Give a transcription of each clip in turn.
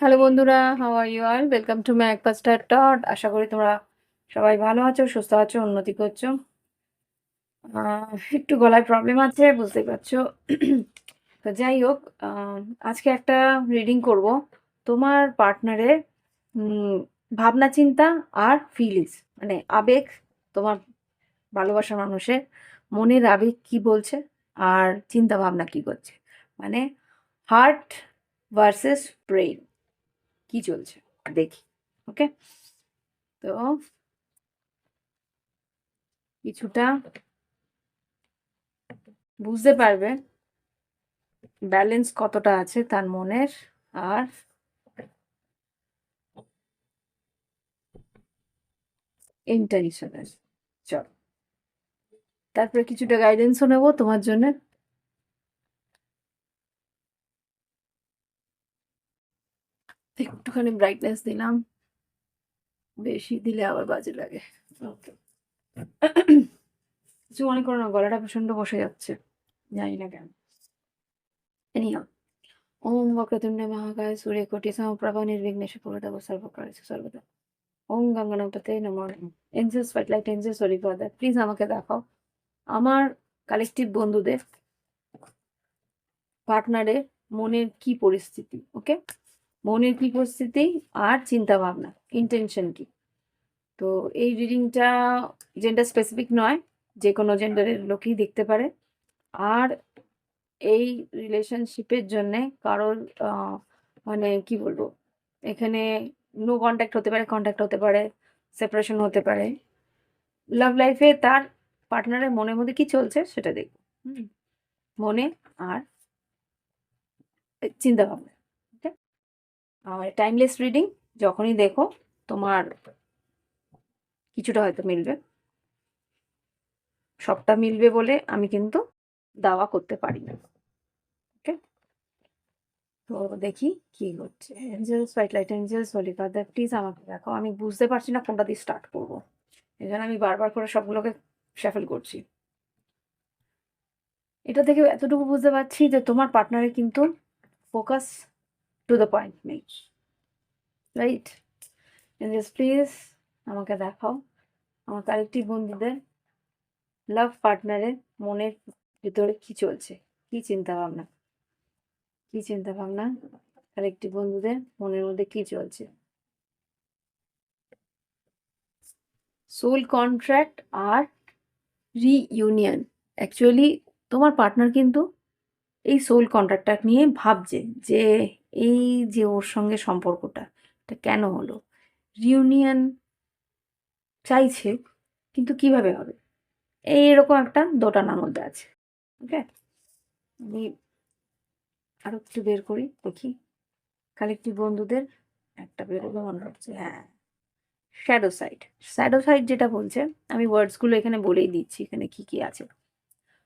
Hello বন্ধুরা, how are you all? Welcome to my একপাস্টার টট। আশা করি তোমরা সবাই ভালো আছো, সুস্থ আছো, উন্নতি করছো। একটু গলায় প্রবলেম আছে, বুঝতেই পারছো। তো যাই হোক, আজকে একটা রিডিং করব তোমার পার্টনারের ভাবনা চিন্তা আর ফিলিংস, মানে আবেগ, তোমার ভালোবাসার মানুষের মনের আবেগ কি বলছে আর চিন্তা ভাবনা কি করছে, মানে হার্ট ভার্সেস ব্রেইন কি চলছে দেখি। ওকে, তো কিছুটা বুঝতে পারবে ব্যালেন্স কতটা আছে তার মনের আর ইন্টেনশনের। চল, তারপরে কিছুটা গাইডেন্সও নেবো তোমার জন্য। একটুখানি ব্রাইটনেস দিলাম, বেশি দিলে আবার বাজে লাগে। ওকে, কিছু মনে করো না, গলাটা প্রচন্ড বসে যাচ্ছে, জানি না কেন। এনিহাও, ওম বক্রতুণ্ড মহাকায় সূর্যকোটি সমপ্রভা নির্বিঘ্নেশ কুরুতব সর্বকার্যেষু সর্বদা। ওম গঙ্গনাপতে নমঃ। Angels spotlight, angels sorry for that, please আমাকে দেখাও আমার কালেকটিভ বন্ধুদের পার্টনারের মনের কি পরিস্থিতি। ওকে, মনের কি পরিস্থিতি আর চিন্তা ভাবনা, ইন্টেনশন কি। তো এই রিডিংটা জেন্ডার স্পেসিফিক নয়, যে কোনো জেন্ডারের লোকই দেখতে পারে। আর এই রিলেশনশিপের জন্যে কারোর মানে কি বলবো, এখানে নো কন্ট্যাক্ট হতে পারে, কন্ট্যাক্ট হতে পারে, সেপারেশন হতে পারে। লাভ লাইফে তার পার্টনারের মনের মধ্যে কি চলছে সেটা দেখবো। মনে আর চিন্তা ভাবনা। ওকে, আর টাইমলেস রিডিং, যখনই দেখো তোমার কিছুটা হয়তো মিলবে, সবটা মিলবে বলে আমি কিন্তু দাওয়া করতে পারি না। ওকে, তো দেখি কি হচ্ছে। Angels, white light angels, holy father, please আমাকে দেখো। আমি বুঝতে পারছি না কোনটা দিয়ে স্টার্ট করবো, এই জন্য আমি বারবার করে সবগুলোকে শাফেল করছি। এটা থেকে এতটুকু বুঝতে পারছি যে তোমার পার্টনারে কিন্তু ফোকাস টু দ্য পয়েন্ট নেই, রাইট? এঞ্জেলস প্লিজ আমাকে দেখাও আমার কালেকটিভ বন্ধুদের লাভ পার্টনারের মনের ভিতরে কি চলছে, কি চিন্তা ভাবনা, কি চিন্তা ভাবনা কালেকটিভ বন্ধুদের মনের মধ্যে কি চলছে। সোল কন্ট্রাক্ট আর রিইউনিয়ন। অ্যাকচুয়ালি তোমার পার্টনার কিন্তু এই সোল কন্ট্রাক্টটা নিয়ে ভাবছে যে এই যে ওর সঙ্গে সম্পর্কটা, এটা কেন হলো। রিউনিয়ন চাইছে, কিন্তু কিভাবে হবে, এইরকম একটা দোটানার মধ্যে আছে। ওকে, আমি আরো একটু বের করি দেখি কালেকটিভ বন্ধুদের। একটা বেরোবে মনে হচ্ছে, হ্যাঁ, শ্যাডো সাইড। শ্যাডো সাইড যেটা বলছে, আমি ওয়ার্ডসগুলো এখানে বলেই দিচ্ছি এখানে কি কি আছে।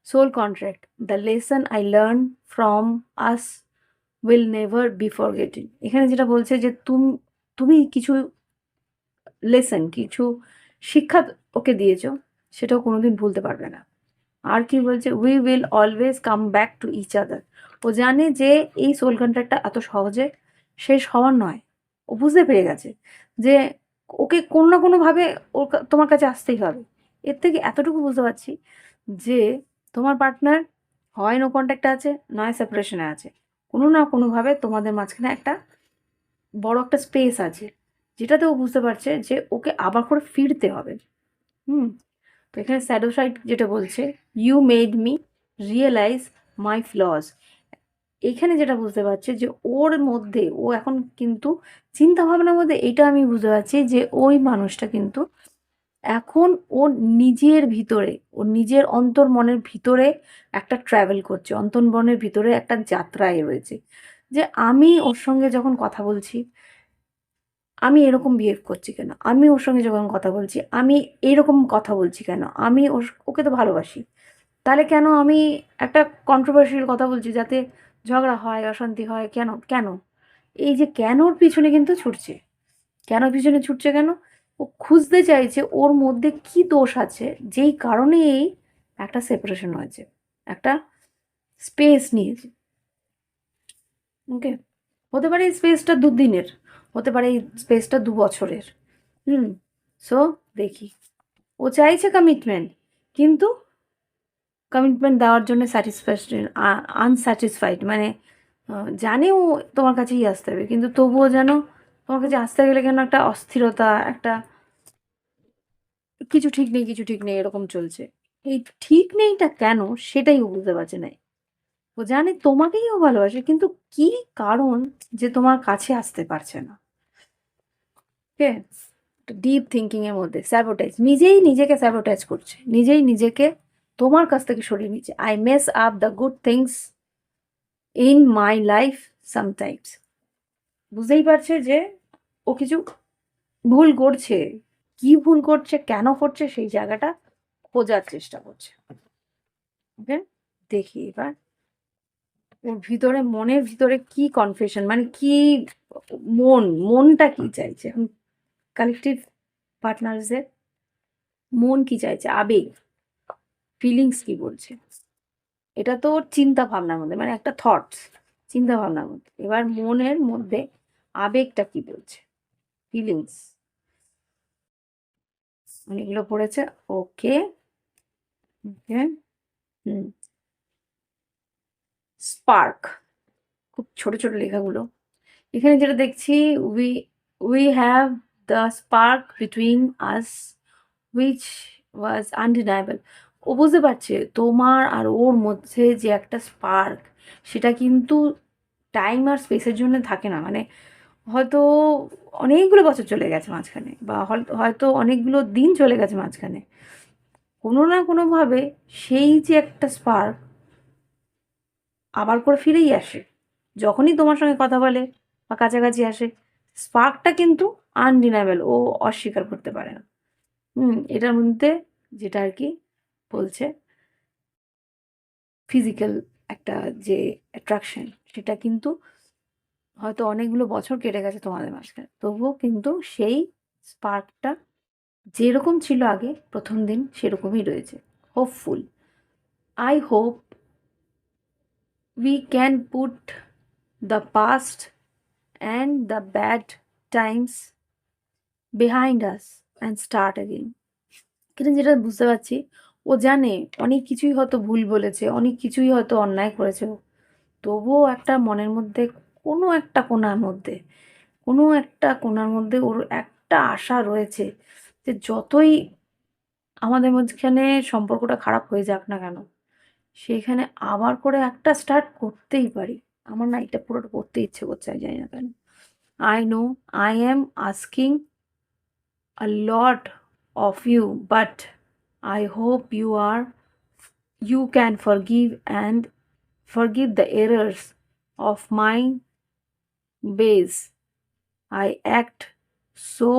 Soul contract, the lesson I learn from us will never be forgotten. এখানে যেটা বলছে যে তুমি কিছু লেসন, কিছু শিক্ষা ওকে দিয়েছো, সেটাও কোনোদিন ভুলতে পারবে না। আর কি বলছে, we will always come back to each other. ও জানে যে এই সোল কন্ট্রাক্টটা এত সহজে শেষ হওয়ার নয়। ও বুঝতে পেরে গেছে যে ওকে কোনো না কোনোভাবে তোমার কাছে আসতেই হবে। এর থেকে এতটুকু বুঝতে পারছি যে তোমার পার্টনার হয় নো কন্ট্যাক্টে আছে, নয় সেপারেশনে আছে। কোনো না কোনোভাবে তোমাদের মাঝখানে একটা বড় একটা স্পেস আছে, যেটাতে ও বুঝতে পারছে যে ওকে আবার করে ফিরতে হবে। হুম, তো এখানে স্যাডো সাইড যেটা বলছে, you made me realize my flaws. এখানে যেটা বুঝতে পারছে যে ওর মধ্যে, ও এখন কিন্তু চিন্তা ভাবনার মধ্যে এটা আমি বুঝতে পারছি যে ওই মানুষটা কিন্তু এখন ওর নিজের ভিতরে, ওর নিজের অন্তর্মনের ভিতরে একটা ট্রাভেল করছে, অন্তর্মনের ভিতরে একটা যাত্রায় রয়েছে। যে আমি ওর সঙ্গে যখন কথা বলছি, আমি এরকম বিহেভ করছি কেন, আমি ওর সঙ্গে যখন কথা বলছি আমি এইরকম কথা বলছি কেন, আমি ওকে তো ভালোবাসি, তাহলে কেন আমি একটা কন্ট্রোভার্সিয়াল কথা বলছি যাতে ঝগড়া হয়, অশান্তি হয়, কেন কেন? এই যে কেনর পিছনে কিন্তু ছুটছে, কেন পিছনে ছুটছে কেন, ও খুঁজতে চাইছে ওর মধ্যে কি দোষ আছে যেই কারণে এই একটা সেপারেশন হয়েছে, একটা স্পেস নিয়েছে। ওকে, হতে পারে এই স্পেসটা 2 দিনের, হতে পারে এই স্পেসটা 2 বছরের। সো দেখি, ও চাইছে কমিটমেন্ট, কিন্তু কমিটমেন্ট দেওয়ার জন্য স্যাটিসফ্যাকশন আনস্যাটিসফাইড, মানে জানে ও তোমার কাছেই আসতে হবে, কিন্তু তবুও যেন তোমার কাছে আসতে গেলে কেন একটা অস্থিরতা, একটা কিছু ঠিক নেই, কিছু ঠিক নেই, এরকম চলছে। এই ঠিক নেইটা কেন সেটাই ও বুঝতে পারছে না। ও জানে তোমাকেই ও ভালোবাসে, কিন্তু কি কারণ যে তোমার কাছে আসতে পারছে না। ওকে, ডিপ থিঙ্কিং এর মধ্যে স্যাবোটাইজ, নিজেই নিজেকে স্যাবোটাইজ করছে, নিজেই নিজেকে তোমার কাছ থেকে সরিয়ে নিচ্ছে। I mace up the good things in my life sometimes. বুঝতেই পারছে যে ও কিছু ভুল করছে, কি ভুল করছে, কেন করছে, সেই জায়গাটা খোঁজার চেষ্টা করছে। ওকে, দেখি এবার ওর ভিতরে, মনের ভিতরে কি কনফেশন, মানে কি মনটা কি চাইছে এখন, কালেকটিভ পার্টনার্সদের মন কি চাইছে, আবেগ, ফিলিংস কি বলছে। এটা তো ওর চিন্তা ভাবনার মধ্যে, মানে একটা থটস, চিন্তা ভাবনার মধ্যে। এবার মনের মধ্যে আবেগটা কি বলছে, ফিলিংস, মানে এগুলো পড়েছে। ওকে, ওকে, হুম, স্পার্ক, খুব ছোট ছোট লেখাগুলো। এখানে যেটা দেখছি, we we have the spark between us which was undeniable. ও বুঝতে পারছে তোমার আর ওর মধ্যে যে একটা স্পার্ক, সেটা কিন্তু টাইম আর স্পেসের জন্য থাকে না। মানে হয়তো অনেকগুলো বছর চলে গেছে মাঝখানে, বা হয়তো অনেকগুলো দিন চলে গেছে মাঝখানে, কোনো না কোনোভাবে সেই যে একটা স্পার্ক আবার করে ফিরেই আসে যখনই তোমার সঙ্গে কথা বলে বা কাছাকাছি আসে। স্পার্কটা কিন্তু আনডিনাবেল, ও অস্বীকার করতে পারে না। এটার মধ্যে যেটা আর কি বলছে, ফিজিক্যাল একটা যে অ্যাট্রাকশন, সেটা কিন্তু হয়তো অনেকগুলো বছর কেটে গেছে তোমাদের মাঝখানে, তবুও কিন্তু সেই স্পার্কটা যেরকম ছিল আগে প্রথম দিন সেরকমই রয়েছে। Hopeful, I hope we can put the past and the bad times behind us and start again. কিন্তু যেটা বুঝতে পারছি, ও জানে অনেক কিছুই হয়তো ভুল বলেছে, অনেক কিছুই হয়তো অন্যায় করেছে ও, তবুও একটা মনের মধ্যে, কোনো একটা কোণার মধ্যে, কোনো একটা কোণার মধ্যে ওর একটা আশা রয়েছে যে যতই আমাদের মাঝখানে সম্পর্কটা খারাপ হয়ে যাক না কেন, সেইখানে আবার করে একটা স্টার্ট করতেই পারি। আমার না এটা পুরোটা করতে ইচ্ছে করছে, আমি জানি না কেন। I know I am asking a lot of you, but I hope you can forgive the errors of my ways. I act so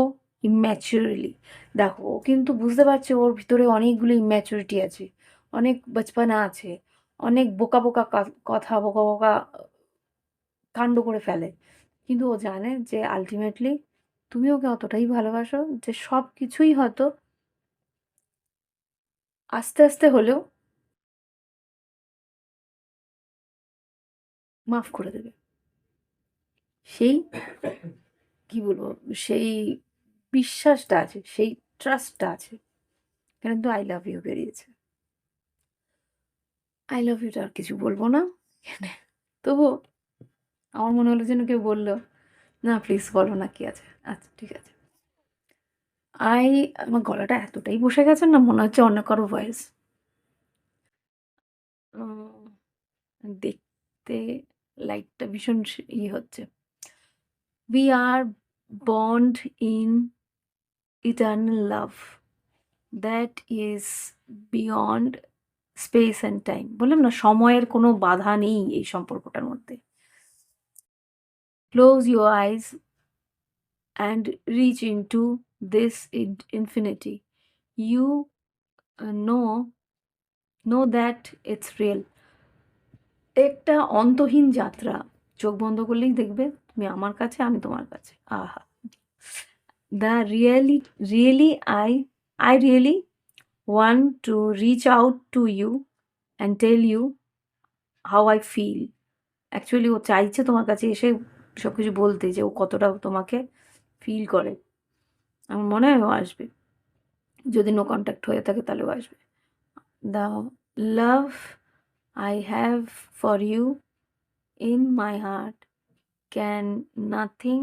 immaturely. দেখো, ও কিন্তু বুঝতে পারছে ওর ভিতরে অনেকগুলো ইম্যাচুরিটি আছে, অনেক বচপনা আছে, অনেক বোকা বোকা কথা, বোকা বোকা কাণ্ড করে ফেলে। কিন্তু ও জানে যে আলটিমেটলি তুমি ওকে অতটাই ভালোবাসো যে সব কিছুই হয়তো আস্তে আস্তে হলেও মাফ করে দেবে। সেই কি বলবো, সেই বিশ্বাসটা আছে, সেই ট্রাস্টটা আছে। কিন্তু আই লাভ ইউ বেরিয়েছে। আই লাভ ইউটা আর কিছু বলবো না এখানে। তবুও আমার মনে হলো যেন কেউ বললো, না প্লিজ বলো না, কি আছে, আচ্ছা ঠিক আছে। আমার গলাটা এতটাই বসে গেছে না, মনে হচ্ছে অন্য কারো ভয়েস। দেখতে লাইটটা ভীষণ হচ্ছে। We are bond in eternal love that is beyond space and time. বললাম না, সময়ের কোনো বাধা নেই এই সম্পর্কটার মধ্যে। Close your eyes and reach into this infinity. You know know that it's real. একটা অন্তহীন যাত্রা, চোখ বন্ধ করলেই দেখবে তুমি আমার কাছে, আমি তোমার কাছে। আহা, the really I really want to reach out to you and tell you how I feel. Actually ও চাইছে তোমার কাছে এসে সব কিছু বলতে যে ও কতটা তোমাকে ফিল করে। আমার মনে হয় ও আসবে। যদি নো কন্ট্যাক্ট হয়ে থাকে তাহলেও আসবে। The love I have for you in my heart can nothing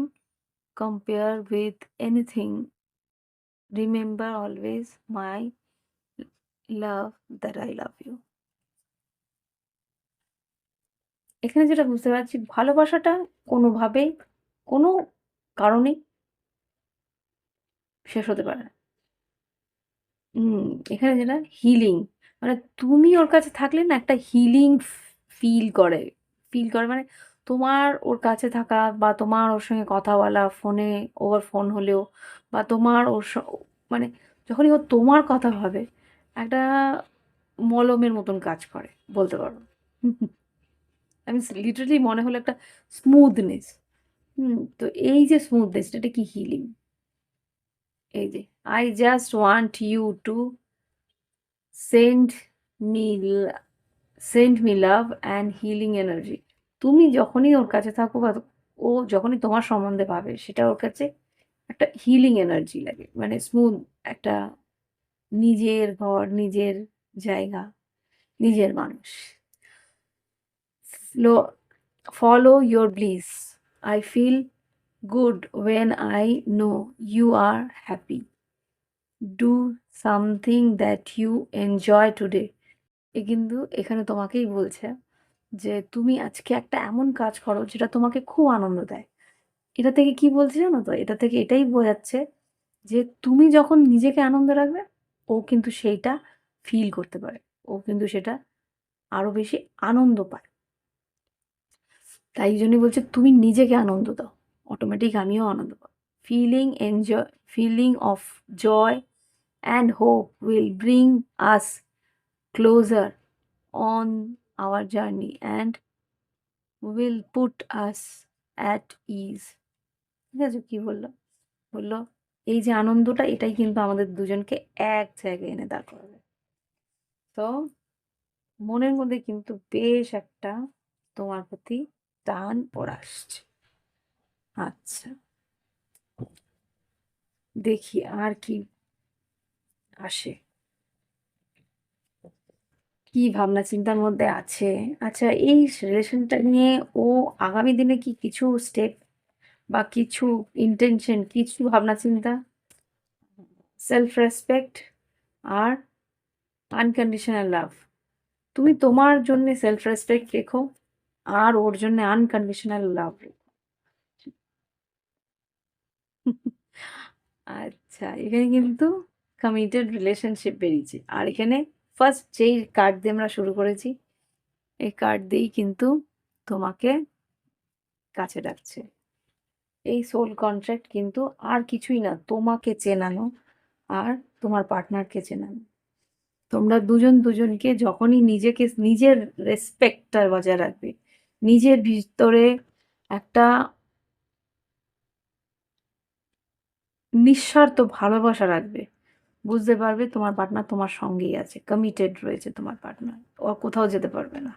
compare with anything. Remember always my love that I love you. এখানে যেটা বুঝতে পারছি, ভালোবাসাটা কোনোভাবেই কোনো কারণেই শেষ হতে পারে না। হুম, এখানে যেটা হিলিং, মানে তুমি ওর কাছে থাকলে না একটা হিলিং ফিল করে। মানে তোমার ওর কাছে থাকা বা তোমার ওর সঙ্গে কথা বলা ফোনে, ওভার ফোন হলেও, বা তোমার মানে যখনই ও তোমার কথা ভাবে একটা মলমের মতন কাজ করে বলতে পারো। আমি লিটারালি মনে হলো একটা স্মুথনেস। তো এই যে স্মুথনেসটা, এটা কি হিলিং। এই যে I just want you to send me send me love and healing energy. তুমি যখনই ওর কাছে থাকো বা ও যখনই তোমার সম্বন্ধে ভাবে, সেটা ওর কাছে একটা হিলিং এনার্জি লাগে, মানে স্মুথ একটা নিজের ঘর, নিজের জায়গা, নিজের মানুষ। Follow your bliss, I feel good when I know you are happy, do something that you enjoy today. কিন্তু এখানে তোমাকেই বলছে যে তুমি আজকে একটা এমন কাজ করো যেটা তোমাকে খুব আনন্দ দেয়। এটা থেকে কি বলছে জানো তো? এটা থেকে এটাই বোঝাচ্ছে যে তুমি যখন নিজেকে আনন্দ রাখবে, ও কিন্তু সেইটা ফিল করতে পারে। ও কিন্তু সেটা আরো বেশি আনন্দ পায়। তাই জন্যই বলছে তুমি নিজেকে আনন্দ দাও। অটোমেটিক আমিও আনন্দ পাবো। Feeling of joy and hope will bring us closer on our journey and will put us at ease। ঠিক আছে? কি বললো? বললো এই যে আনন্দটা, এটাই কিন্তু আমাদের দুজনকে এক জায়গায় এনে দাঁড় করাবে। তো মনের মধ্যে কিন্তু বেশ একটা তোমার প্রতি টান ওর আসছে। আচ্ছা, দেখি আর কি আসে, কি ভাবনা চিন্তার মধ্যে আছে। আচ্ছা, এই রিলেশনটা নিয়ে ও আগামী দিনে কি কিছু স্টেপ বা কিছু ইন্টেনশন, কিছু ভাবনা চিন্তা, সেলফ রেসপেক্ট আর আনকন্ডিশনাল লাভ। তুমি তোমার জন্য সেলফ রেসপেক্ট রেখো আর ওর জন্য আনকন্ডিশনাল লাভ রেখো। আচ্ছা, এখানে কিন্তু কমিটেড রিলেশনশিপ বেরিয়েছে। আর এখানে ফার্স্ট যেই কার্ড দিয়ে আমরা শুরু করেছি, এই কার্ড দিয়েই কিন্তু তোমাকে কাছে ডাকছে। এই সোল কন্ট্রাক্ট কিন্তু আর কিছুই না, তোমাকে চেনানো আর তোমার পার্টনারকে চেনানো। তোমরা দুজন দুজনকে যখনই নিজেকে, নিজের রেসপেক্টটা বজায় রাখবে, নিজের ভিতরে একটা নিঃস্বার্থ ভালোবাসা রাখবে, বুঝতে পারবে তোমার পার্টনার তোমার সঙ্গেই আছে, কমিটেড রয়েছে তোমার পার্টনার। ও কোথাও যেতে পারবে না,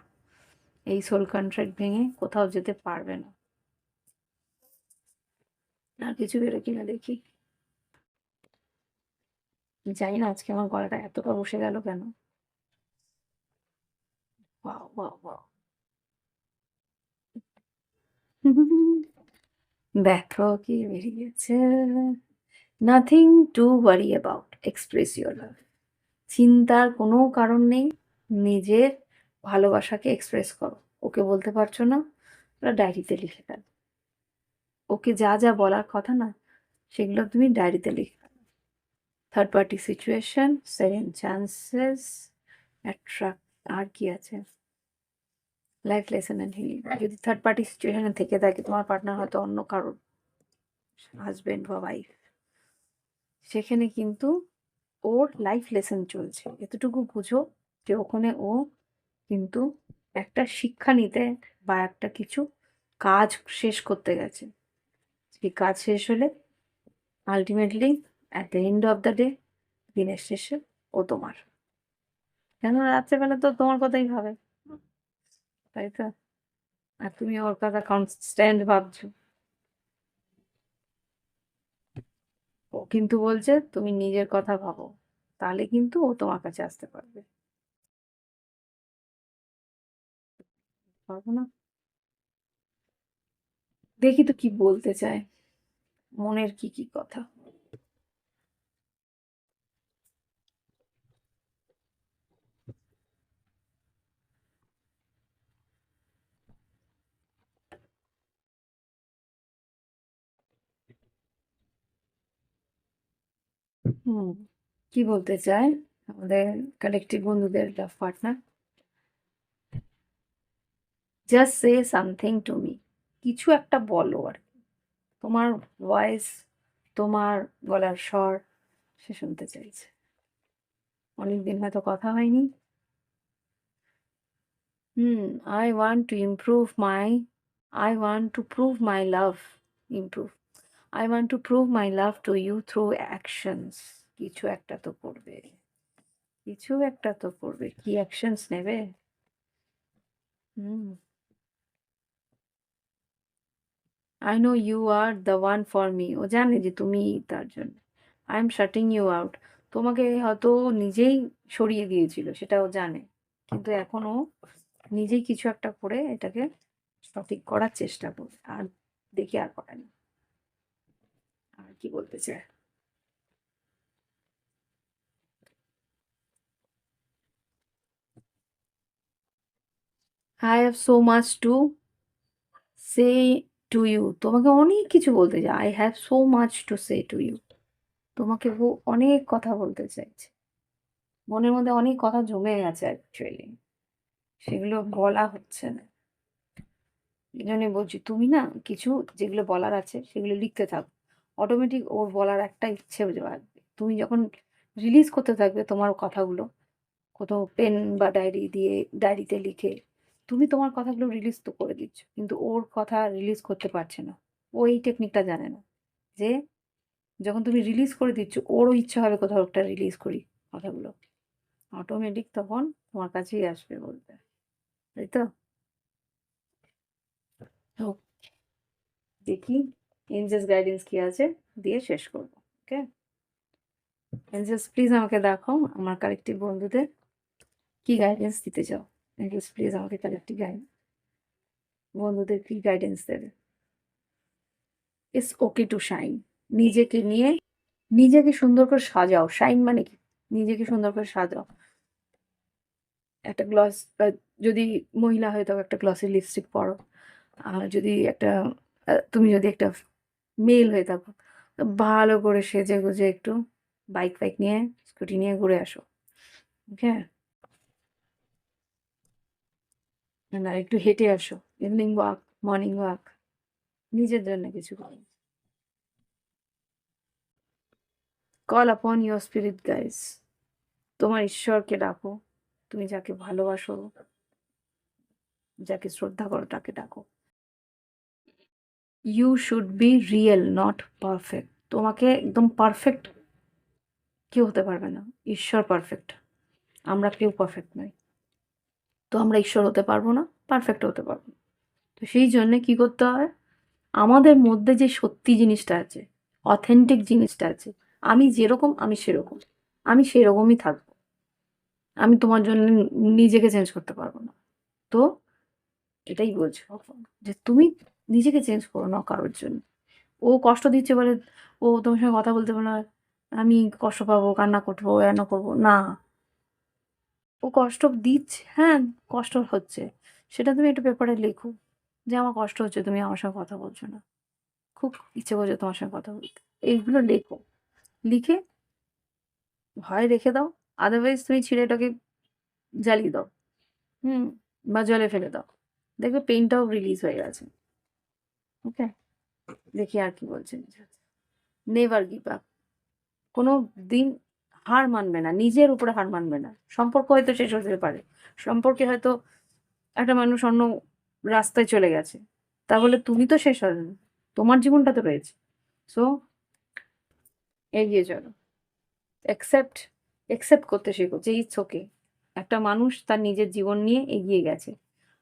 এই সোল কন্ট্রাক্ট ভেঙে কোথাও যেতে পারবে না। আর কিছু বেরো কিনা দেখি। জানি না আজকে আমার গলাটা এতটা বসে গেল কেন। Wow wow wow. দেখো কি বেরিয়েছে। Nothing to worry about, express your লাভ। চিন্তার কোনো কারণ নেই, নিজের ভালোবাসাকে এক্সপ্রেস করো। ওকে বলতে পারছো না, ওটা ডায়েরিতে লিখে ফেলো। ওকে যা যা বলার কথা না, সেগুলো তুমি ডায়েরিতে লিখে ফেলো। Third party situation, second chances, attract, আর কি আছে, লাইফ লেসন অ্যান্ড হিলিং। যদি থার্ড পার্টি সিচুয়েশনে থেকে থাকে, তোমার পার্টনার হয়তো অন্য কারোর হাজবেন্ড বা ওয়াইফ, সেখানে কিন্তু ওর লাইফ লেসন চলছে। এতটুকু বুঝো যে ওখানে ও কিন্তু একটা শিক্ষা নিতে বা একটা কিছু কাজ শেষ করতে গেছে। সেই কাজ শেষ হলে ultimately at the end of the day, দিনের শেষে ও তোমার। কেন রাত্রেবেলা তো তোমার কথাই ভাবে, তাই তো? আর তুমি ওর কথা কনস্ট্যান্ট ভাবছো। কিন্তু বলছে তুমি নিজের কথা ভাবো, তাহলে কিন্তু ও তোমার কাছে আসতে পারবে। পারবো না? দেখি তো কি বলতে চায়, মনের কি কি কথা। হুম, কি বলতে চায় আমাদের কালেকটিভ বন্ধুদের লাভ partner? Just say something to me, কিছু একটা বলো আর কি। তোমার ভয়েস, তোমার গলার স্বর সে শুনতে চাইছে। অনেকদিন হয়তো কথা হয়নি। হুম, I want to prove my love, improve. I want to prove my love to you through actions. কিছু একটা তো করবে, কিছু একটা তো করবে। কি অ্যাকশনস নেবে? হুম, I know you are the one for me. ও জানে যে তুমি তার জন্য। I am shutting you out. তোমাকে হয়তো ও নিজেই সরিয়ে দিয়েছিল, সেটা ও জানে। কিন্তু এখন ও নিজেই কিছু একটা করে এটাকে সঠিক করার চেষ্টা করবে। আর দেখি আর করে না। আর কি বলতে চায়? I have so much to say to you. তোমাকে অনেক কিছু বলতে চায়। I have so much to say to you. তোমাকে ও অনেক কথা বলতে চাইছে। মনের মধ্যে অনেক কথা জমে গেছে অ্যাকচুয়ালি। সেগুলো বলা হচ্ছে না। এজন্যই বলছি তুমি না কিছু যেগুলো বলার আছে সেগুলো লিখতে থাকো। অটোমেটিক ওর বলার একটা ইচ্ছে জাগবে। তুমি যখন রিলিজ করতে থাকবে তোমার কথাগুলো, কোথাও পেন বা ডায়েরিতে লিখে তুমি তোমার কথাগুলো রিলিজ তো করে দিচ্ছ। কিন্তু ওর কথা রিলিজ করতে পারছে না। ও এই টেকনিকটা জানে না। যে যখন তুমি রিলিজ করে দিচ্ছ ওরও ইচ্ছা হবে কোথাও একটা রিলিজ করি কথাগুলো। অটোমেটিক তখন তোমার কাছেই আসবে বলতে। তাই তো? তো দেখি এঞ্জেলস গাইডেন্স কি আছে, দিয়ে শেষ করবো। ওকে? এঞ্জেলস প্লিজ আমাকে দেখাও আমার কালেকটিভ বন্ধুদের কি গাইডেন্স দিতে চাও। এঞ্জেলস প্লিজ আমাকে কালেকটিভ বন্ধুদের কি গাইডেন্স দেবে? It's okay to shine. নিজেকে নিয়ে নিজেকে সুন্দর করে সাজাও। শাইন মানে কি? নিজেকে সুন্দর করে সাজাও। একটা গ্লস, যদি মহিলা হয়ে থাকো একটা গ্লসি লিপস্টিক পরো। আর যদি একটা তুমি যদি একটা মেল হয়ে থাকো, তো ভালো করে সেজে গুজে একটু বাইক ফাইক নিয়ে স্কুটি নিয়ে ঘুরে আসো। ওকে? না একটু হেঁটে আসো, ইভিনিং ওয়াক, মর্নিং ওয়াক, নিজের জন্য কিছু করো। কল আপন ইউর স্পিরিট গাইস। তোমার ঈশ্বরকে ডাকো। তুমি যাকে ভালোবাসো, যাকে শ্রদ্ধা করো তাকে ডাকো। You should be real not perfect. তোমাকে একদম পারফেক্ট কেউ হতে পারবে না। ঈশ্বর পারফেক্ট, আমরা কেউ পারফেক্ট নই। তো আমরা ঈশ্বর হতে পারবো না, পারফেক্ট হতে পারবো না। তো সেই জন্যে কি করতে হয়, আমাদের মধ্যে যে সত্যি জিনিসটা আছে, অথেন্টিক জিনিসটা আছে, আমি যেরকম আমি সেরকম, আমি সেরকমই থাকবো। আমি তোমার জন্য নিজেকে চেঞ্জ করতে পারবো না। তো এটাই বলছি কখন, যে তুমি নিজেকে চেঞ্জ করো না কারোর জন্য। ও কষ্ট দিচ্ছে বলে ও তোমার সঙ্গে কথা বলতে পারে না, আমি কষ্ট পাবো, কান্না করবো, এন করবো না। ও কষ্ট দিচ্ছে, হ্যাঁ, কষ্ট হচ্ছে। সেটা তুমি একটু পেপারে লেখো যে আমার কষ্ট হচ্ছে, তুমি আমার সঙ্গে কথা বলছো না, খুব ইচ্ছে করছে তোমার সঙ্গে কথা বলতে। এইগুলো লেখো। লিখে হয় রেখে দাও, আদারওয়াইজ তুমি ছিঁড়েটাকে জ্বালিয়ে দাও। হুম, বা জলে ফেলে দাও। দেখবে পেইনটাও রিলিজ হয়ে গেছে। ওকে? দেখি আর কি বলছে। Never give up. কোনো দিন হার মানবে না, নিজের উপরে হার মানবে না। সম্পর্ক হয়তো শেষ হতে পারে, সম্পর্কে হয়তো একটা মানুষ অন্য রাস্তায় চলে গেছে, তাহলে তুমি তো শেষ হবে না, তোমার জীবনটা তো রয়েছে। সো এগিয়ে চলো। অ্যাকসেপ্ট অ্যাকসেপ্ট করতে শেখো যে ইটস ওকে, একটা মানুষ তার নিজের জীবন নিয়ে এগিয়ে গেছে,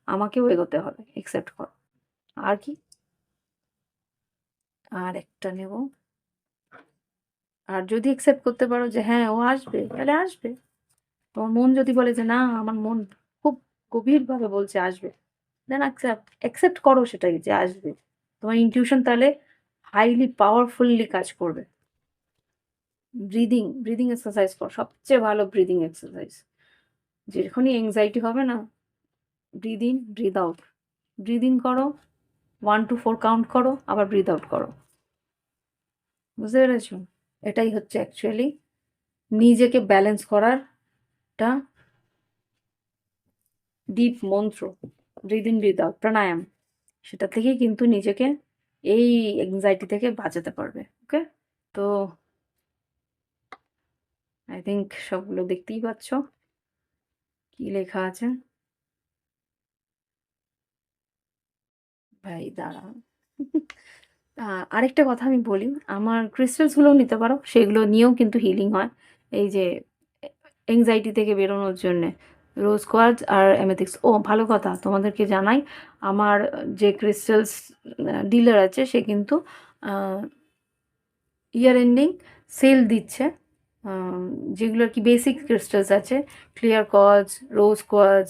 আমাকেও এগোতে হবে, অ্যাকসেপ্ট করো। আর কি? আর একটা নেব। আর যদি অ্যাকসেপ্ট করতে পারো যে হ্যাঁ ও আসবে, তাহলে আসবে। তোমার মন যদি বলে যে না, আমার মন খুব গভীরভাবে বলছে আসবে, দেন অ্যাকসেপ্ট করো সেটাই যে আসবে। তোমার ইনটিউশন তাহলে হাইলি পাওয়ারফুল্লি কাজ করবে। ব্রিদিং এক্সারসাইজ করো, সবচেয়ে ভালো ব্রিদিং এক্সারসাইজ। যখনই এংজাইটি হবে না, breathe in breathe out, breathe in করো, 1 to 4 কাউন্ট করো, আবার ব্রিদ আউট করো। বুঝতে পেরেছো? এটাই হচ্ছে অ্যাকচুয়ালি নিজেকে ব্যালেন্স করার একটা ডিপ মন্ত্র। ব্রিদ ইন ব্রিদ আউট প্রাণায়াম, সেটা থেকেই কিন্তু নিজেকে এই অ্যাংজাইটি থেকে বাঁচাতে পারবে। ওকে, তো আই থিঙ্ক সবগুলো দেখতেই পাচ্ছ কি লেখা আছে। ভাই দাঁড়া, আরেকটা কথা আমি বলি, আমার ক্রিস্টালসগুলোও নিতে পারো, সেগুলো নিয়েও কিন্তু হিলিং হয়। এই যে এংজাইটি থেকে বেরোনোর জন্যে রোজ কোয়ার্টজ আর অ্যামেথিক্স। ও ভালো কথা, তোমাদেরকে জানাই, আমার যে ক্রিস্টালস ডিলার আছে সে কিন্তু ইয়ার এন্ডিং সেল দিচ্ছে। যেগুলো আর কি বেসিক ক্রিস্টালস আছে, ক্লিয়ার কোয়ার্টজ, রোজ কোয়ার্টজ,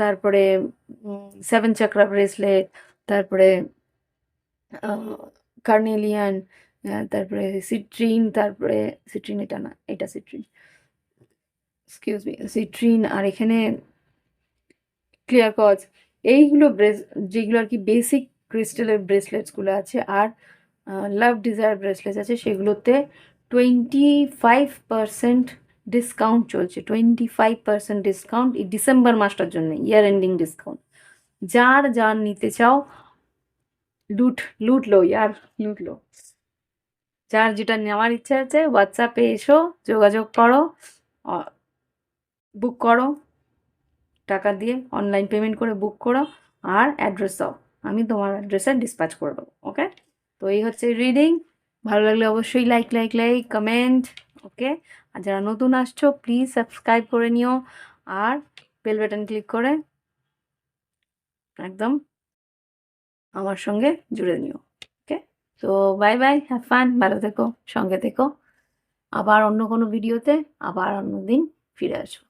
তারপরে 7 চাকরা ব্রেসলেট, তারপরে কার্নেলিয়ান, তারপরে সিট্রিন, তারপরে সিট্রিন এটা না, এটা সিট্রিন, এক্সকিউজ মি, সিট্রিন, আর এখানে ক্লিয়ার কজ, এইগুলো যেগুলো আর কি বেসিক ক্রিস্টালের ব্রেসলেটসগুলো আছে। আর লাভ ডিজায়ার ব্রেসলেটস আছে, সেগুলোতে 25% ডিসকাউন্ট চলছে। 25% ডিসকাউন্ট এই ডিসেম্বর মাসটার জন্য, ইয়ার এন্ডিং ডিসকাউন্ট। যার যার নিতে চাও লুট লুট লো ইয়ার, লুট লো। যার যেটা নেওয়ার ইচ্ছা আছে হোয়াটসঅ্যাপে এসো, যোগাযোগ করো, বুক করো, টাকা দিয়ে অনলাইন পেমেন্ট করে বুক করো, আর অ্যাড্রেস দাও, আমি তোমার অ্যাড্রেসে ডিসপ্যাচ করে দেবো। ওকে, তো এই হচ্ছে রিডিং। ভালো লাগলে অবশ্যই লাইক কমেন্ট। ওকে, আর যারা নতুন আসছো প্লিজ সাবস্ক্রাইব করে নিও, আর বেল বাটন ক্লিক করে একদম আমার সঙ্গে জুড়ে নিও। ওকে, তো বাই বাই, হ্যাভ ফান, ভালো থেকো, সঙ্গে থেকো। আবার অন্য কোনো ভিডিওতে আবার অন্য দিন ফিরে আসবো।